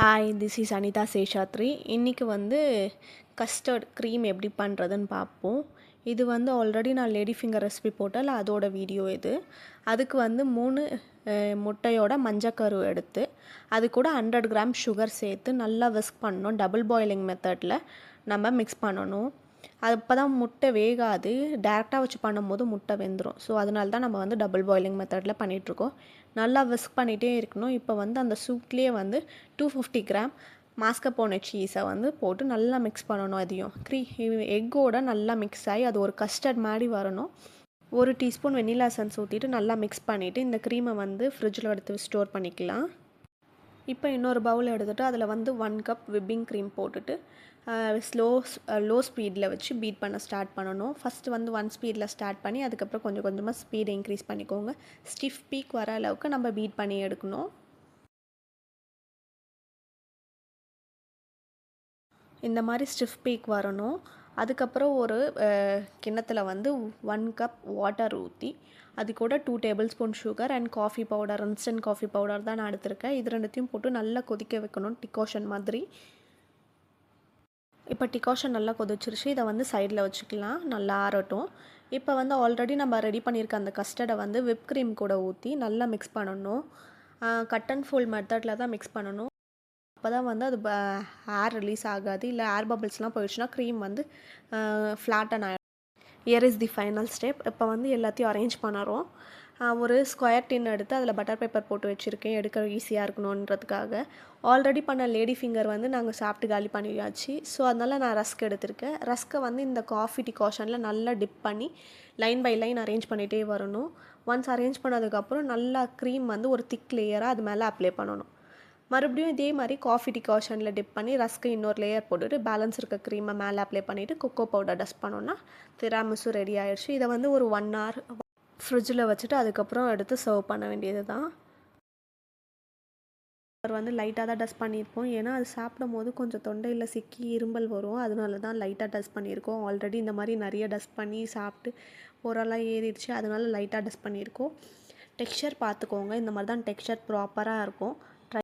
Hi, this is Anita Seshadri. இன்றைக்கி வந்து custard cream எப்படி பண்ணுறதுன்னு பார்ப்போம். இது வந்து ஆல்ரெடி நான் லேடி ஃபிங்கர் ரெசிபி போட்டேன், அதோட வீடியோ இது. அதுக்கு வந்து 3 முட்டையோட மஞ்சக்கரு எடுத்து அது கூட 100 கிராம் சுகர் சேர்த்து நல்லா விஸ்க் பண்ணணும். டபுள் பாயிலிங் மெத்தடில் நம்ம மிக்ஸ் பண்ணணும். அது அப்போ தான் முட்டை வேகாது. டேரெக்டாக வச்சு பண்ணும்போது முட்டை வெந்துடும். ஸோ அதனால தான் நம்ம வந்து டபுள் பாயிலிங் மெத்தடில் பண்ணிகிட்ருக்கோம். நல்லா விஸ்க் பண்ணிகிட்டே இருக்கணும். இப்போ வந்து அந்த சூப்லேயே வந்து 250 கிராம் மாஸ்கப்போனே சீஸை வந்து போட்டு நல்லா மிக்ஸ் பண்ணணும். அதையும் எக்கோட நல்லா மிக்ஸ் ஆகி அது ஒரு கஸ்டர்ட் மாதிரி வரணும். 1 டீஸ்பூன் வெனிலா எசன்ஸ் ஊற்றிட்டு நல்லா மிக்ஸ் பண்ணிவிட்டு இந்த க்ரீமை வந்து ஃப்ரிட்ஜில் எடுத்து ஸ்டோர் பண்ணிக்கலாம். இப்போ இன்னொரு பவுல் எடுத்துகிட்டு அதில் வந்து 1 கப் விப்பிங் க்ரீம் போட்டுட்டு லோ ஸ்பீடில் வச்சு பீட் பண்ண ஸ்டார்ட் பண்ணணும். ஃபஸ்ட்டு வந்து 1 ஸ்பீடில் ஸ்டார்ட் பண்ணி அதுக்கப்புறம் கொஞ்சம் கொஞ்சமாக ஸ்பீடை இன்க்ரீஸ் பண்ணிக்கோங்க. ஸ்டிஃப் பீக் வர அளவுக்கு நம்ம பீட் பண்ணி எடுக்கணும். இந்த மாதிரி ஸ்டிஃப் பீக் வரணும். அதுக்கப்புறம் ஒரு கிண்ணத்தில் வந்து 1 கப் வாட்டர் ஊற்றி அது கூட 2 table spoon sugar and coffee powder, instant coffee powder தான் நான் எடுத்திருக்கேன். இது ரெண்டுத்தையும் போட்டு நல்லா கொதிக்க வைக்கணும், டிகாஷன் மாதிரி. இப்போ டிகாஷன் நல்லா கொதிச்சிருச்சு. இதை வந்து சைடில் வச்சுக்கலாம், நல்லா ஆறட்டும். இப்போ வந்து ஆல்ரெடி நம்ம ரெடி பண்ணியிருக்க அந்த கஸ்டர்டை வந்து விப் க்ரீம் கூட ஊற்றி நல்லா மிக்ஸ் பண்ணணும். கட் அண்ட் ஃபோல்ட் மெத்தடில் தான் மிக்ஸ் பண்ணணும். அப்போ தான் வந்து அது ஏர் ரிலீஸ் ஆகாது. இல்லை ஏர் பபிள்ஸ்லாம் போயிடுச்சுன்னா க்ரீம் வந்து ஃப்ளாட்டன் ஆகிடும். Here is the final step. இப்போ வந்து எல்லாத்தையும் அரேஞ்ச் பண்ணுறோம். ஒரு ஸ்கொயர் டின் எடுத்து அதில் பட்டர் பேப்பர் போட்டு வச்சுருக்கேன், எடுக்க ஈஸியாக இருக்கணுன்றதுக்காக. ஆல்ரெடி பண்ண லேடி ஃபிங்கர் வந்து நாங்கள் சாப்பிட்டு காலி பண்ணியாச்சு. ஸோ அதனால் நான் ரஸ்க் எடுத்திருக்கேன். ரஸ்க்கை வந்து இந்த காஃபி டிகாஷனில் நல்லா டிப் பண்ணி லைன் பை லைன் அரேஞ்ச் பண்ணிகிட்டே வரணும். ஒன்ஸ் அரேஞ்ச் பண்ணதுக்கப்புறம் நல்லா க்ரீம் வந்து ஒரு திக் லேயராக அது மேலே அப்ளை பண்ணணும். மறுபடியும் இதே மாதிரி காஃபி டிகாஷனில் டிப் பண்ணி ரஸ்க்கு இன்னொரு லேயர் போட்டுட்டு பேலன்ஸ் இருக்க க்ரீமை மேலே அப்ளை பண்ணிவிட்டு கொக்கோ பவுடர் டஸ்ட் பண்ணோன்னா திராமிசு ரெடி ஆயிடுச்சு. இதை வந்து ஒரு 1 hour ஃப்ரிட்ஜில் வச்சுட்டு அதுக்கப்புறம் எடுத்து சர்வ் பண்ண வேண்டியது தான். வந்து லைட்டாக தான் டஸ்ட் பண்ணியிருப்போம். ஏன்னா அது சாப்பிடும் போது கொஞ்சம் தொண்டையில் சிக்கி இரும்பல் வரும். அதனால தான் லைட்டாக டஸ்ட் பண்ணியிருக்கோம். ஆல்ரெடி இந்த மாதிரி நிறைய டஸ்ட் பண்ணி சாப்பிட்டு ஓரெல்லாம் ஏறிடுச்சு. அதனால லைட்டாக டஸ்ட் பண்ணியிருக்கோம். டெக்ஸ்சர் பார்த்துக்கோங்க. இந்த மாதிரி தான் டெக்ஸ்சர் ப்ராப்பராக இருக்கும்.